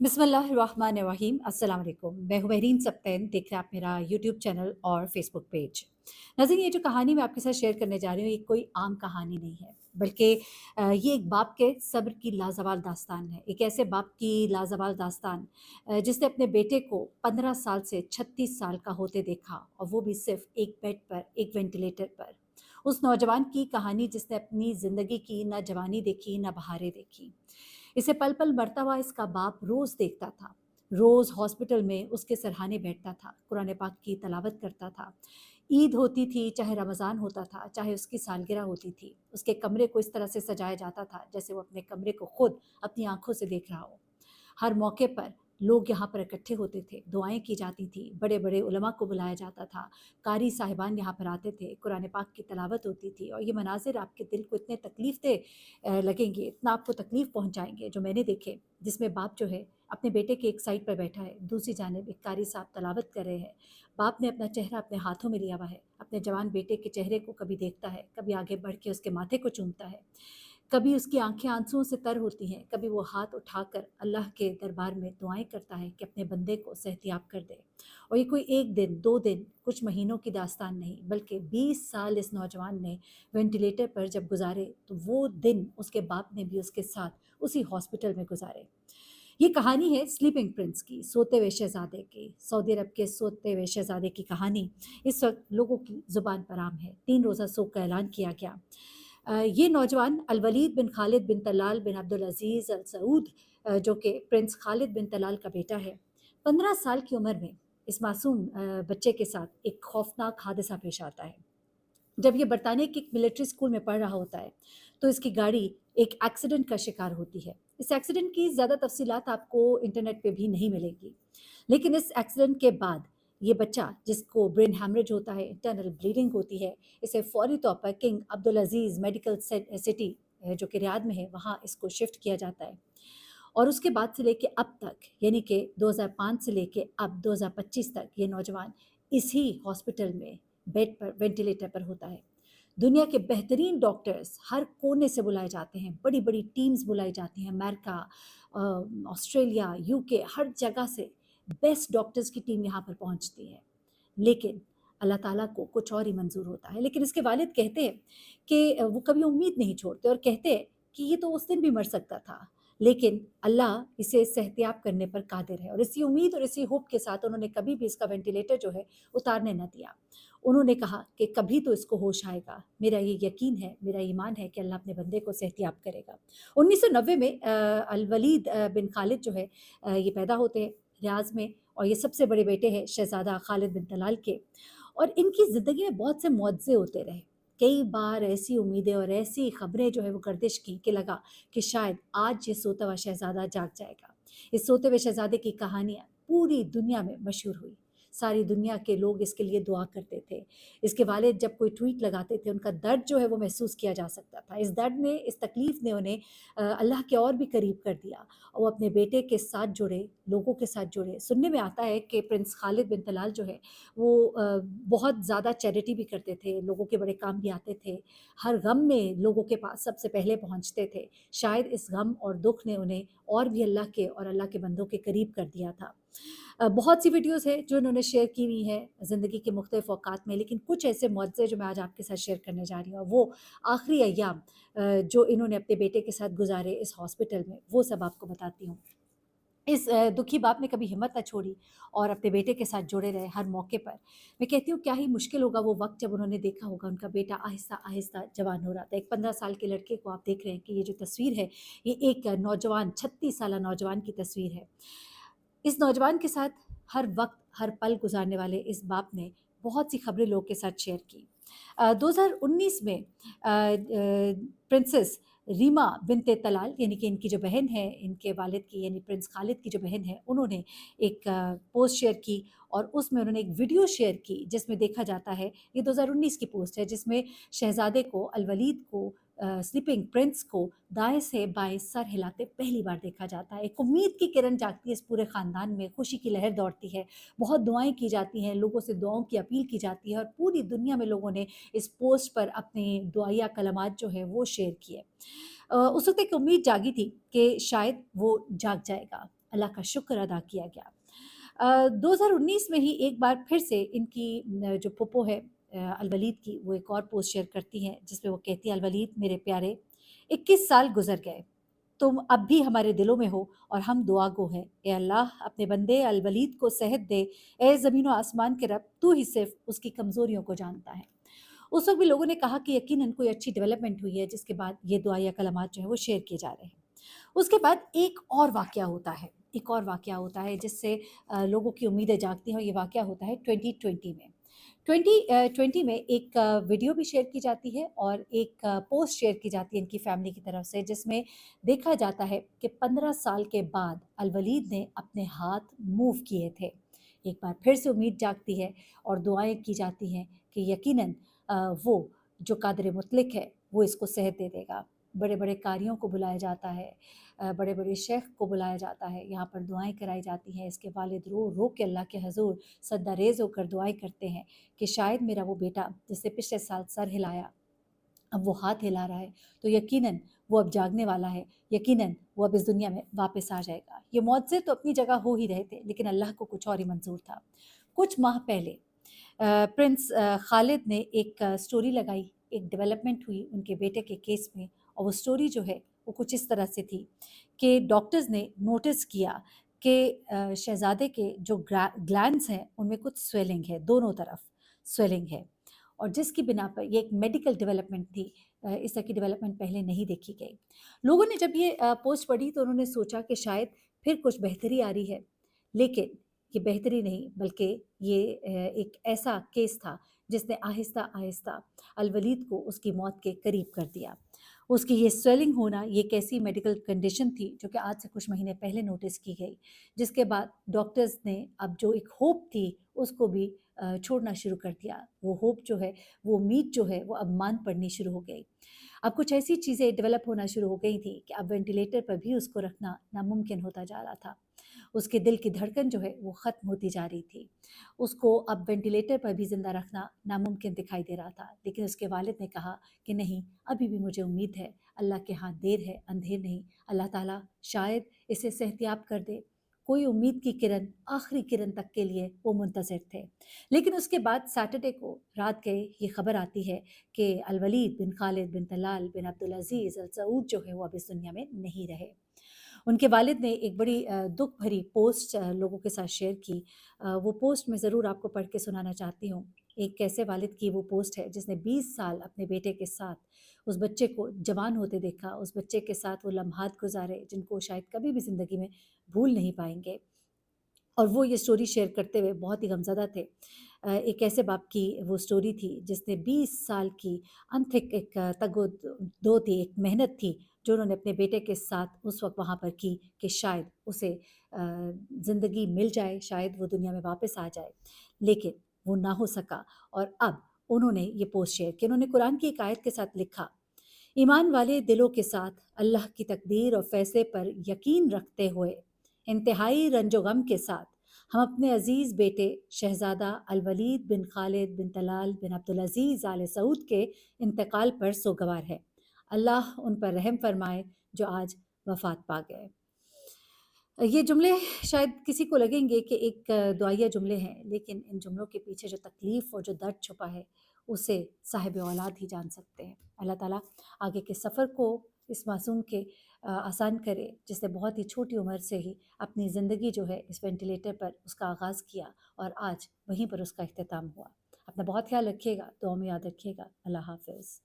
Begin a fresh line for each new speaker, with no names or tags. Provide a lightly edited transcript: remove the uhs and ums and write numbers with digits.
बिस्मिल्लाहिर्रहमानिर्रहीम अस्सलाम वालेकुम। मैं हूँ महरीन सब्तैन, देख रहे हैं आप मेरा यूट्यूब चैनल और फेसबुक पेज। नाज़रीन, ये जो कहानी मैं आपके साथ शेयर करने जा रही हूँ, ये कोई आम कहानी नहीं है, बल्कि ये एक बाप के सब्र की लाज़वाल दास्तान है। एक ऐसे बाप की लाज़वाल दास्तान जिसने अपने बेटे को 15 साल से 36 साल का होते देखा, और वो भी सिर्फ़ एक बेड पर, एक वेंटिलेटर पर। उस नौजवान की कहानी जिसने अपनी ज़िंदगी की ना जवानी देखी, ना बहारें देखी। इसे पल-पल मरता हुआ इसका बाप रोज़ देखता था। रोज़ हॉस्पिटल में उसके सरहाने बैठता था, कुरान पाक की तिलावत करता था। ईद होती थी, चाहे रमज़ान होता था, चाहे उसकी सालगिरह होती थी, उसके कमरे को इस तरह से सजाया जाता था जैसे वो अपने कमरे को खुद अपनी आँखों से देख रहा हो। हर मौके पर लोग यहाँ पर इकट्ठे होते थे, दुआएँ की जाती थी, बड़े-बड़े उलमा को बुलाया जाता था, कारी साहिबान यहाँ पर आते थे, कुरान पाक की तिलावत होती थी, और ये मनाज़िर आपके दिल को इतने तकलीफ़ दे लगेंगे, इतना आपको तकलीफ़ पहुँचाएँगे जो मैंने देखे, जिसमें बाप जो है अपने बेटे के एक साइड पर बैठा है, दूसरी जानिब एक कारी साहब तिलावत कर रहे हैं। बाप ने अपना चेहरा अपने हाथों में लिया हुआ है, अपने जवान बेटे के चेहरे को कभी देखता है, कभी आगे बढ़ के उसके माथे को चूमता है। कभी उसकी आँखें आँसुओं से तर होती हैं, कभी वो हाथ उठाकर अल्लाह के दरबार में दुआएँ करता है कि अपने बंदे को सेहतियाब कर दे। और ये कोई 1 दिन, 2 दिन, कुछ महीनों की दास्तान नहीं, बल्कि 20 साल इस नौजवान ने वेंटिलेटर पर जब गुज़ारे, तो वो दिन उसके बाप ने भी उसके साथ उसी हॉस्पिटल में गुज़ारे। ये कहानी है स्लीपिंग प्रिंस की, सोते हुए शहज़ादे की। सऊदी अरब के सोते हुए शहज़ादे की कहानी इस वक़्त लोगों की ज़ुबान पर आम है। 3 रोज़ा सोग का ऐलान किया गया। ये नौजवान अल-वलीद बिन खालिद बिन तलाल बिन अब्दुल अज़ीज़ अल सऊद, जो कि प्रिंस खालिद बिन तलाल का बेटा है। 15 साल की उम्र में इस मासूम बच्चे के साथ एक खौफ़नाक हादसा पेश आता है। जब ये बरतानिया के एक मिलिट्री स्कूल में पढ़ रहा होता है, तो इसकी गाड़ी एक एक्सीडेंट का शिकार होती है। इस एक्सीडेंट की ज़्यादा तफ़सीलात आपको इंटरनेट पे भी नहीं मिलेंगी। लेकिन इस एक्सीडेंट के बाद ये बच्चा, जिसको ब्रेन हैमरेज होता है, इंटरनल ब्लीडिंग होती है, इसे फ़ौरी तौर पर किंग अब्दुल अज़ीज़ मेडिकल सिटी जो कि रियाद में है, वहाँ इसको शिफ्ट किया जाता है। और उसके बाद से लेके अब तक, यानी कि 2005 से लेके अब 2025 तक, ये नौजवान इसी हॉस्पिटल में बेड पर, वेंटिलेटर पर होता है। दुनिया के बेहतरीन डॉक्टर्स हर कोने से बुलाए जाते हैं, बड़ी-बड़ी टीम्स बुलाई जाती हैं, अमेरिका, ऑस्ट्रेलिया, यूके, हर जगह से बेस्ट डॉक्टर्स की टीम यहाँ पर पहुँचती है। लेकिन अल्लाह ताला को कुछ और ही मंज़ूर होता है। लेकिन इसके वालिद कहते हैं कि वो कभी उम्मीद नहीं छोड़ते, और कहते हैं कि ये तो उस दिन भी मर सकता था, लेकिन अल्लाह इसे सेहतियाब करने पर कादिर है, और इसी उम्मीद और इसी होप के साथ उन्होंने कभी भी इसका वेंटिलेटर जो है उतारने ना दिया। उन्होंने कहा कि कभी तो इसको होश आएगा, मेरा ये यकीन है, मेरा ईमान है कि अल्लाह अपने बंदे को सेहतियाब करेगा। 1990 में अल-वलीद बिन खालिद जो है, ये पैदा होते हैं रियाज़ में, और ये सबसे बड़े बेटे हैं शहज़ादा खालिद बिन तलाल के। और इनकी ज़िंदगी में बहुत से मुआज़े होते रहे। कई बार ऐसी उम्मीदें और ऐसी खबरें जो है वो गर्दिश की कि लगा कि शायद आज ये सोता हुआ शहज़ादा जाग जाएगा। इस सोते हुए शहज़ादे की कहानियाँ पूरी दुनिया में मशहूर हुई। सारी दुनिया के लोग इसके लिए दुआ करते थे। इसके वालिद जब कोई ट्वीट लगाते थे, उनका दर्द जो है वो महसूस किया जा सकता था। इस दर्द ने, इस तकलीफ़ ने उन्हें अल्लाह के और भी करीब कर दिया, और वो अपने बेटे के साथ जुड़े, लोगों के साथ जुड़े। सुनने में आता है कि प्रिंस खालिद बिन तलाल जो है वो बहुत ज़्यादा चैरिटी भी करते थे, लोगों के बड़े काम भी आते थे। हर गम में लोगों के पास सबसे पहले पहुँचते थे। शायद इस गम और दुःख ने उन्हें और भी अल्लाह के और अल्लाह के बंदों के करीब कर दिया था। बहुत सी वीडियोज़ हैं जो इन्होंने शेयर की हुई हैं ज़िंदगी के मुख्तलिफ़ औक़ात में, लेकिन कुछ ऐसे मुअज़्ज़े जो मैं आज आपके साथ शेयर करने जा रही हूँ, और वो आखिरी अय्याम जो इन्होंने अपने बेटे के साथ गुज़ारे इस हॉस्पिटल में, वो सब आपको बताती हूँ। इस दुखी बाप ने कभी हिम्मत ना छोड़ी, और अपने बेटे के साथ जुड़े रहे हर मौके पर। मैं कहती हूँ, क्या ही मुश्किल होगा वो वक़्त जब उन्होंने देखा होगा उनका बेटा आहिस्ता-आहिस्ता जवान हो रहा था। एक 15 साल के लड़के को आप देख रहे हैं कि ये जो तस्वीर है, ये एक नौजवान, 36 साला नौजवान की तस्वीर है। इस नौजवान के साथ हर वक़्त, हर पल गुज़ारने वाले इस बाप ने बहुत सी खबरें लोगों के साथ शेयर की। 2019 में प्रिंसेस रीमा बिन्ते तलाल, यानी कि इनकी जो बहन है, इनके वालिद की, यानी प्रिंस खालिद की जो बहन है, उन्होंने एक पोस्ट शेयर की, और उसमें उन्होंने एक वीडियो शेयर की जिसमें देखा जाता है, ये 2019 की पोस्ट है, जिसमें शहज़ादे को, अल-वलीद को, स्लीपिंग प्रिंस को दाएँ से बाएँ सर हिलाते पहली बार देखा जाता है। एक उम्मीद की किरण जागती है इस पूरे ख़ानदान में, खुशी की लहर दौड़ती है, बहुत दुआएँ की जाती हैं, लोगों से दुआओं की अपील की जाती है, और पूरी दुनिया में लोगों ने इस पोस्ट पर अपने दुआया कलमात जो हैं वो शेयर किए। उस वक़्त एक उम्मीद जागी थी कि शायद वो जाग जाएगा। अल्लाह का शुक्र अदा किया गया। 2019 में ही एक बार फिर से इनकी जो फूफो है अलवलीद की, वो एक और पोस्ट शेयर करती हैं जिसमें वो कहती है, अलवलीद मेरे प्यारे, 21 साल गुजर गए, तुम अब भी हमारे दिलों में हो और हम दुआ गो हैं। ए अल्लाह, अपने बंदे अलवलीद को सेहत दे। ए ज़मीन व आसमान के रब, तू ही सिर्फ उसकी कमज़ोरियों को जानता है। उस वक्त भी लोगों ने कहा कि यकीनन कोई अच्छी डेवलपमेंट हुई है, जिसके बाद ये दुआ या कलमात जो है वो शेयर किए जा रहे हैं। उसके बाद एक और वाक़या होता है, एक और वाक़या होता है जिससे लोगों की उम्मीदें जागती हैं, और ये वाक़या होता है 2020 में। 2020 में एक वीडियो भी शेयर की जाती है और एक पोस्ट शेयर की जाती है इनकी फैमिली की तरफ से, जिसमें देखा जाता है कि 15 साल के बाद अलवलीद ने अपने हाथ मूव किए थे। एक बार फिर से उम्मीद जागती है और दुआएं की जाती हैं कि यकीनन वो जो कादिर मुतलक है वो इसको सेहत दे देगा। बड़े बड़े कारियों को बुलाया जाता है, बड़े बड़े शेख को बुलाया जाता है, यहाँ पर दुआएं कराई जाती हैं। इसके वालिद रो रो के अल्लाह के हजूर सद्दा रेज़ होकर दुआएं करते हैं कि शायद मेरा वो बेटा जिसने पिछले साल सर हिलाया, अब वो हाथ हिला रहा है, तो यकीनन वो अब जागने वाला है, यकीनन वो अब इस दुनिया में वापस आ जाएगा। ये मुआज़े तो अपनी जगह हो ही रहे थे, लेकिन अल्लाह को कुछ और ही मंजूर था। कुछ माह पहले प्रिंस खालिद ने एक स्टोरी लगाई, एक डेवलपमेंट हुई उनके बेटे के केस में, और वो स्टोरी जो है वो कुछ इस तरह से थी कि डॉक्टर्स ने नोटिस किया कि शहज़ादे के जो ग्लैंड्स हैं उनमें कुछ स्वेलिंग है, दोनों तरफ स्वेलिंग है, और जिसकी बिना पर ये एक मेडिकल डेवलपमेंट थी। इस तरह की डेवलपमेंट पहले नहीं देखी गई। लोगों ने जब ये पोस्ट पढ़ी तो उन्होंने सोचा कि शायद फिर कुछ बेहतरी आ रही है, लेकिन ये बेहतरी नहीं, बल्कि ये एक ऐसा केस था जिसने आहिस्ता आहिस्ता अलवलीद को उसकी मौत के करीब कर दिया। उसकी ये स्वेलिंग होना ये एक ऐसी मेडिकल कंडीशन थी जो कि आज से कुछ महीने पहले नोटिस की गई, जिसके बाद डॉक्टर्स ने अब जो एक होप थी उसको भी छोड़ना शुरू कर दिया। वो होप जो है, वो उम्मीद जो है, वो अब मान पड़नी शुरू हो गई। अब कुछ ऐसी चीज़ें डेवलप होना शुरू हो गई थी कि अब वेंटिलेटर पर भी उसको रखना नामुमकिन होता जा रहा था। उसके दिल की धड़कन जो है वो ख़त्म होती जा रही थी। उसको अब वेंटिलेटर पर भी ज़िंदा रखना नामुमकिन दिखाई दे रहा था, लेकिन उसके वालिद ने कहा कि नहीं, अभी भी मुझे उम्मीद है, अल्लाह के हाथ देर है अंधेर नहीं, अल्लाह ताला शायद इसे सेहतियाब कर दे। कोई उम्मीद की किरण, आखिरी किरण तक के लिए वो मुंतज़िर थे। लेकिन उसके बाद सैटरडे को रात के ये खबर आती है कि अलवलीद बिन खालिद बिन तलाल बिन अब्दुल अज़ीज़ अल सऊद जो है वो अब इस दुनिया में नहीं रहे। उनके वालिद ने एक बड़ी दुख भरी पोस्ट लोगों के साथ शेयर की। वो पोस्ट मैं ज़रूर आपको पढ़ के सुनाना चाहती हूँ। एक ऐसे वालिद की वो पोस्ट है जिसने 20 साल अपने बेटे के साथ उस बच्चे को जवान होते देखा, उस बच्चे के साथ वो लम्हात गुजारे जिनको शायद कभी भी ज़िंदगी में भूल नहीं पाएंगे। और वो ये स्टोरी शेयर करते हुए बहुत ही गमज़दा थे। एक ऐसे बाप की वो स्टोरी थी जिसने 20 साल की अनथिक एक तगो-दो थी, एक मेहनत थी जो उन्होंने अपने बेटे के साथ उस वक़्त वहाँ पर की कि शायद उसे ज़िंदगी मिल जाए, शायद वो दुनिया में वापस आ जाए। लेकिन वो ना हो सका, और अब उन्होंने ये पोस्ट शेयर की। उन्होंने कुरान की एक आयत के साथ लिखा, ईमान वाले दिलों के साथ अल्लाह की तकदीर और फ़ैसले पर यकीन रखते हुए इंतहाई रंजो गम के साथ हम अपने अज़ीज़ बेटे शहज़ादा अलवलीद बिन खालिद बिन तलाल बिन अब्दुल अज़ीज़ आले सऊद के इंतकाल पर सोगवार है। अल्लाह उन पर रहम फरमाए जो आज वफ़ात पा गए। ये जुमले शायद किसी को लगेंगे कि एक दुआया जुमले हैं, लेकिन इन जुमलों के पीछे जो तकलीफ़ और जो दर्द छुपा है, उसे साहिब औलाद ही जान सकते हैं। अल्लाह ताला आगे के सफ़र को इस मासूम के आसान करे, जिसने बहुत ही छोटी उम्र से ही अपनी ज़िंदगी जो है इस वेंटिलेटर पर उसका आगाज़ किया, और आज वहीं पर उसका इख्तिताम हुआ। अपना बहुत ख्याल रखिएगा, दुआ में याद रखिएगा। अल्लाह हाफ़िज़।